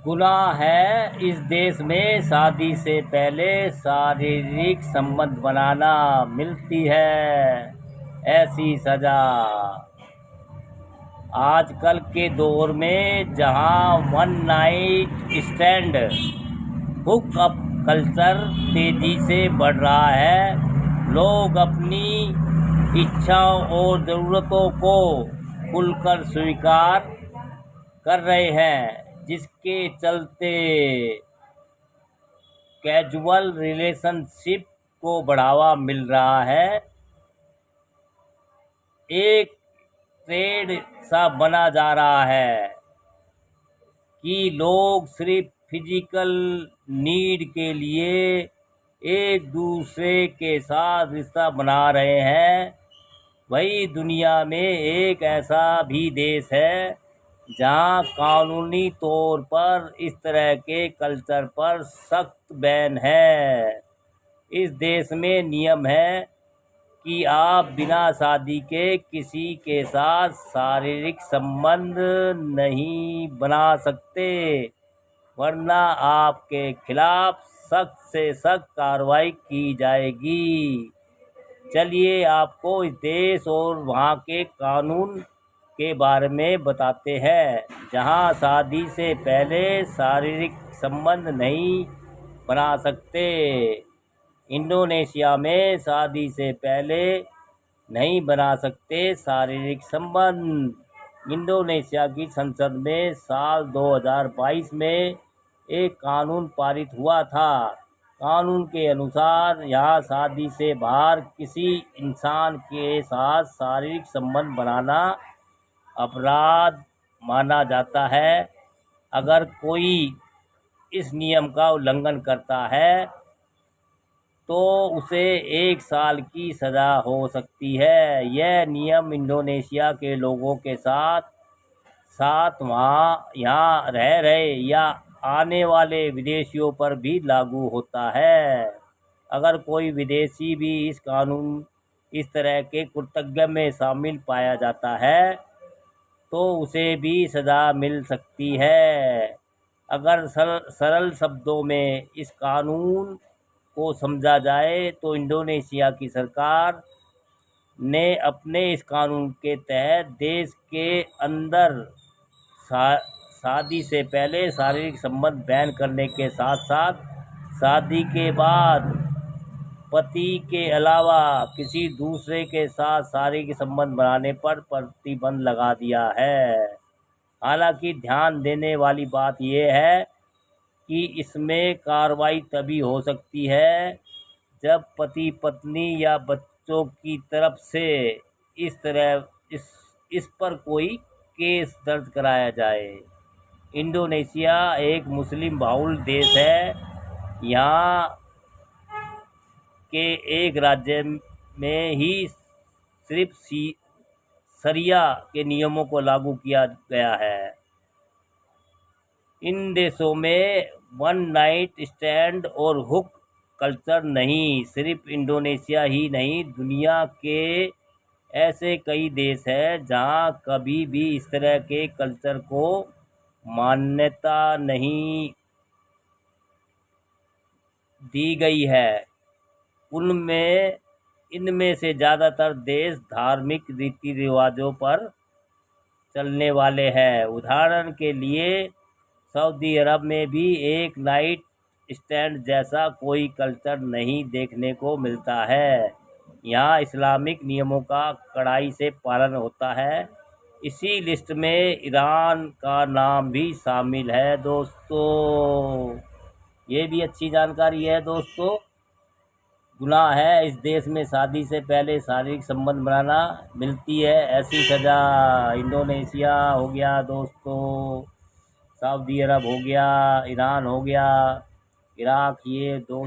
गुनाह है इस देश में शादी से पहले शारीरिक संबंध बनाना, मिलती है ऐसी सजा। आजकल के दौर में जहां one night stand hook up culture तेजी से बढ़ रहा है, लोग अपनी इच्छाओं और ज़रूरतों को खुलकर स्वीकार कर रहे हैं, जिसके चलते कैजुअल रिलेशनशिप को बढ़ावा मिल रहा है। एक ट्रेंड सा बना जा रहा है कि लोग सिर्फ फिजिकल नीड के लिए एक दूसरे के साथ रिश्ता बना रहे हैं। वही दुनिया में एक ऐसा भी देश है जहां कानूनी तौर पर इस तरह के कल्चर पर सख्त बैन है। इस देश में नियम है कि आप बिना शादी के किसी के साथ शारीरिक संबंध नहीं बना सकते, वरना आपके खिलाफ सख्त से सख्त कार्रवाई की जाएगी। चलिए आपको इस देश और वहाँ के कानून के बारे में बताते हैं, जहाँ शादी से पहले शारीरिक संबंध नहीं बना सकते। इंडोनेशिया में शादी से पहले नहीं बना सकते शारीरिक संबंध। इंडोनेशिया की संसद में साल 2022 में एक कानून पारित हुआ था। कानून के अनुसार यहाँ शादी से बाहर किसी इंसान के साथ शारीरिक संबंध बनाना अपराध माना जाता है। अगर कोई इस नियम का उल्लंघन करता है तो उसे 1 साल की सज़ा हो सकती है। यह नियम इंडोनेशिया के लोगों के साथ साथ वहाँ यहाँ रह रहे या आने वाले विदेशियों पर भी लागू होता है। अगर कोई विदेशी भी इस तरह के कृतज्ञ में शामिल पाया जाता है तो उसे भी सज़ा मिल सकती है। अगर सरल शब्दों में इस कानून को समझा जाए तो इंडोनेशिया की सरकार ने अपने इस कानून के तहत देश के अंदर शादी से पहले शारीरिक संबंध बैन करने के साथ साथ शादी के बाद पति के अलावा किसी दूसरे के साथ शारीरिक संबंध बनाने पर प्रतिबंध लगा दिया है। हालांकि ध्यान देने वाली बात यह है कि इसमें कार्रवाई तभी हो सकती है जब पति पत्नी या बच्चों की तरफ से इस पर कोई केस दर्ज कराया जाए। इंडोनेशिया एक मुस्लिम बहुल देश है। यहाँ के एक राज्य में ही सिर्फ शरिया के नियमों को लागू किया गया है। इन देशों में वन नाइट स्टैंड और हुक कल्चर नहीं, सिर्फ इंडोनेशिया ही नहीं, दुनिया के ऐसे कई देश हैं जहां कभी भी इस तरह के कल्चर को मान्यता नहीं दी गई है। इनमें से ज़्यादातर देश धार्मिक रीति रिवाजों पर चलने वाले हैं। उदाहरण के लिए सऊदी अरब में भी एक नाइट स्टैंड जैसा कोई कल्चर नहीं देखने को मिलता है। यहाँ इस्लामिक नियमों का कड़ाई से पालन होता है। इसी लिस्ट में ईरान का नाम भी शामिल है दोस्तों। ये भी अच्छी जानकारी है दोस्तों। गुनाह है इस देश में शादी से पहले शारीरिक संबंध बनाना, मिलती है ऐसी सज़ा। इंडोनेशिया हो गया दोस्तों, सऊदी अरब हो गया, ईरान हो गया, इराक, ये दो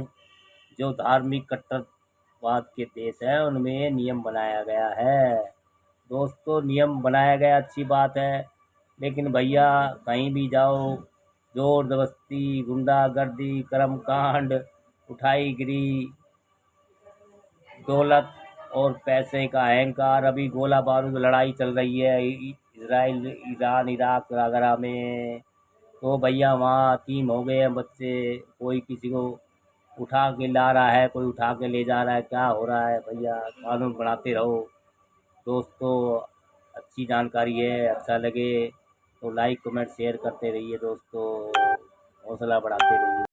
जो धार्मिक कट्टरवाद के देश हैं उनमें ये नियम बनाया गया है दोस्तों। नियम बनाया गया अच्छी बात है, लेकिन भैया कहीं भी जाओ जोर जबरदस्ती, गुंडागर्दी, कर्मकांड, उठाईगिरी, दौलत और पैसे का अहंकार, अभी गोला बारूद लड़ाई चल रही है इसराइल, ईरान, इराक वगैरह में, तो भैया वहाँ 3 हो गए हैं बच्चे। कोई किसी को उठा के ला रहा है, कोई उठा के ले जा रहा है, क्या हो रहा है भैया? कानून बनाते रहो दोस्तों। अच्छी जानकारी है, अच्छा लगे तो लाइक कमेंट शेयर करते रहिए दोस्तों, हौसला बढ़ाते रहिए।